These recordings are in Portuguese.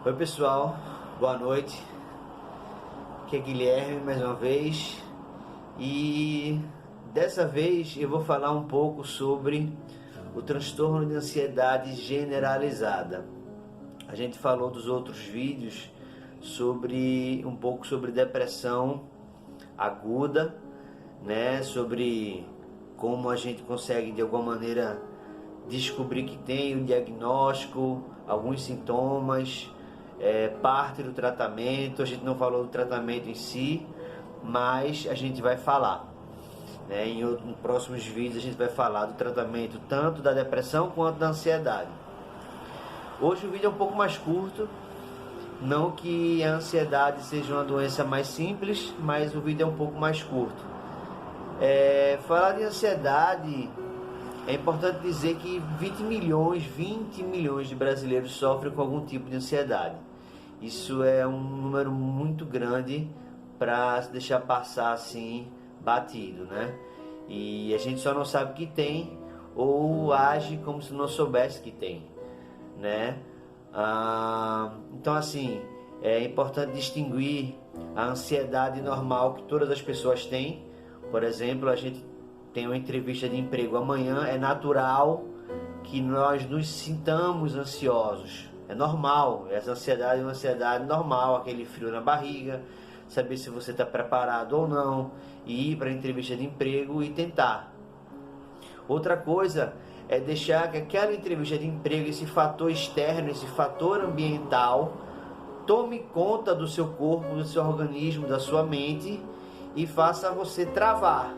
Oi pessoal, boa noite. Aqui é Guilherme mais uma vez e dessa vez eu vou falar um pouco sobre o transtorno de ansiedade generalizada. A gente falou dos outros vídeos sobre um pouco sobre depressão aguda, né? Sobre como a gente consegue de alguma maneira descobrir que tem o diagnóstico, alguns sintomas. Parte do tratamento. A gente não falou do tratamento em si, mas a gente vai falar, né? Em próximos vídeos a gente vai falar do tratamento tanto da depressão quanto da ansiedade. Hoje o vídeo é um pouco mais curto, não que a ansiedade seja uma doença mais simples, mas o vídeo é um pouco mais curto. Falar de ansiedade, é importante dizer que 20 milhões de brasileiros sofrem com algum tipo de ansiedade. Isso é um número muito grande para se deixar passar assim batido, né? E a gente só não sabe que tem ou age como se não soubesse que tem, né? Então assim, é importante distinguir a ansiedade normal que todas as pessoas têm. Por exemplo, a gente tem uma entrevista de emprego amanhã, é natural que nós nos sintamos ansiosos. É normal, essa ansiedade é uma ansiedade normal, aquele frio na barriga, saber se você está preparado ou não, e ir para a entrevista de emprego e tentar. Outra coisa é deixar que aquela entrevista de emprego, esse fator externo, esse fator ambiental, tome conta do seu corpo, do seu organismo, da sua mente e faça você travar,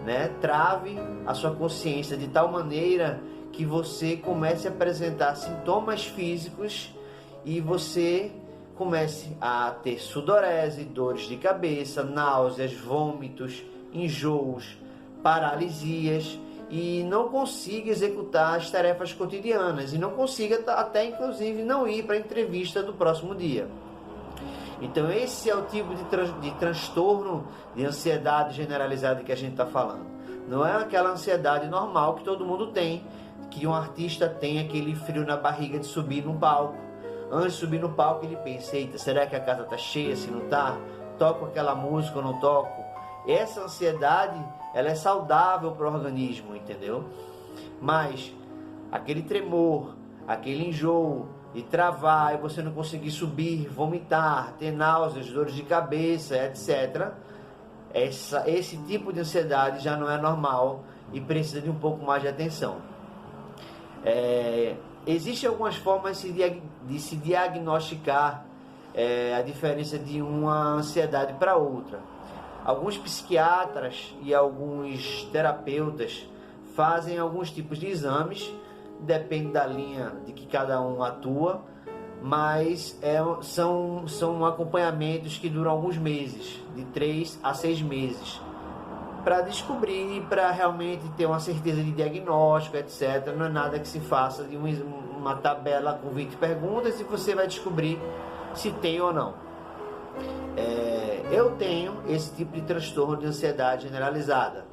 né? Trave a sua consciência de tal maneira que você comece a apresentar sintomas físicos e você comece a ter sudorese, dores de cabeça, náuseas, vômitos, enjoos, paralisias e não consiga executar as tarefas cotidianas e não consiga até inclusive não ir para a entrevista do próximo dia. Então esse é o tipo de transtorno de ansiedade generalizada que a gente está falando. Não é aquela ansiedade normal que todo mundo tem, que um artista tem aquele frio na barriga de subir num palco. Antes de subir no palco ele pensa, eita, será que a casa está cheia? Se não está, toco aquela música ou não toco? Essa ansiedade, ela é saudável para o organismo, entendeu? Mas aquele tremor, aquele enjoo, e travar, e você não conseguir subir, vomitar, ter náuseas, dores de cabeça, etc. Esse tipo de ansiedade já não é normal e precisa de um pouco mais de atenção. Existem algumas formas de se diagnosticar a diferença de uma ansiedade para outra. Alguns psiquiatras e alguns terapeutas fazem alguns tipos de exames, depende da linha de que cada um atua, mas são acompanhamentos que duram alguns meses, de 3 a 6 meses, para descobrir, para realmente ter uma certeza de diagnóstico, etc. Não é nada que se faça de uma tabela com 20 perguntas e você vai descobrir se tem ou não. Eu tenho esse tipo de transtorno de ansiedade generalizada,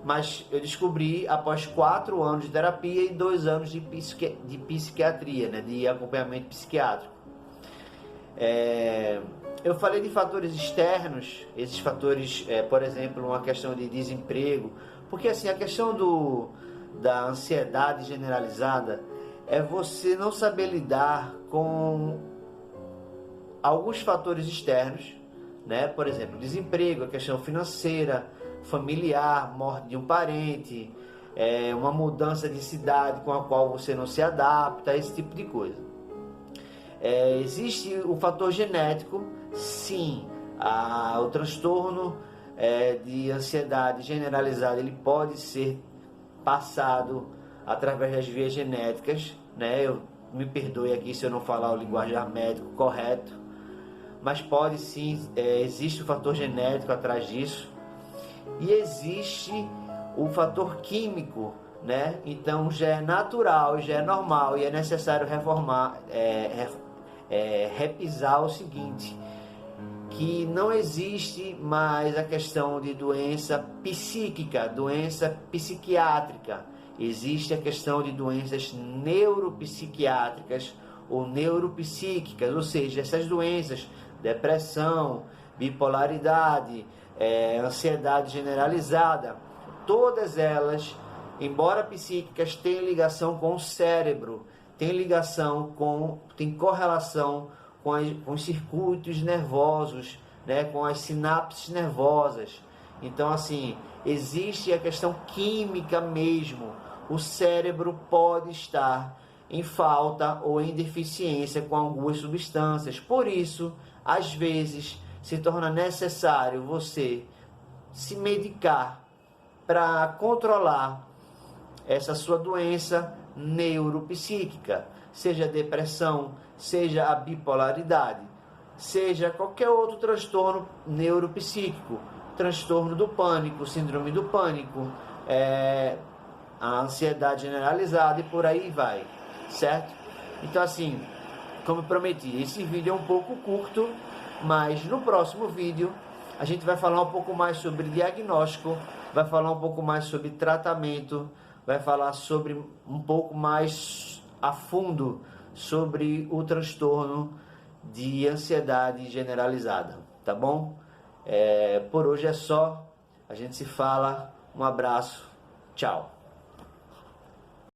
mas eu descobri após 4 anos de terapia e 2 anos de psiquiatria, né, de acompanhamento psiquiátrico. Eu falei de fatores externos, esses fatores, por exemplo, uma questão de desemprego, porque assim, a questão da ansiedade generalizada é você não saber lidar com alguns fatores externos, né? Por exemplo, desemprego, a questão financeira, familiar, morte de um parente, uma mudança de cidade com a qual você não se adapta, esse tipo de coisa. Existe o fator genético, sim, o transtorno de ansiedade generalizada, ele pode ser passado através das vias genéticas, né? Me perdoe aqui se eu não falar o linguajar médico correto, mas pode sim, existe o fator genético atrás disso. E existe o fator químico, né? Então já é natural, já é normal e é necessário repisar o seguinte, que não existe mais a questão de doença psíquica, doença psiquiátrica. Existe a questão de doenças neuropsiquiátricas ou neuropsíquicas, ou seja, essas doenças, depressão, bipolaridade, ansiedade generalizada, todas elas, embora psíquicas, têm ligação com o cérebro, tem correlação com os circuitos nervosos, né, com as sinapses nervosas. Então, assim, existe a questão química mesmo. O cérebro pode estar em falta ou em deficiência com algumas substâncias. Por isso, às vezes, se torna necessário você se medicar para controlar essa sua doença neuropsíquica, seja a depressão, seja a bipolaridade, seja qualquer outro transtorno neuropsíquico, transtorno do pânico, síndrome do pânico, a ansiedade generalizada e por aí vai, certo? Então, assim, como eu prometi, esse vídeo é um pouco curto, mas no próximo vídeo a gente vai falar um pouco mais sobre diagnóstico, vai falar um pouco mais sobre tratamento, vai falar sobre um pouco mais a fundo sobre o transtorno de ansiedade generalizada, tá bom? Por hoje é só, a gente se fala, um abraço, tchau.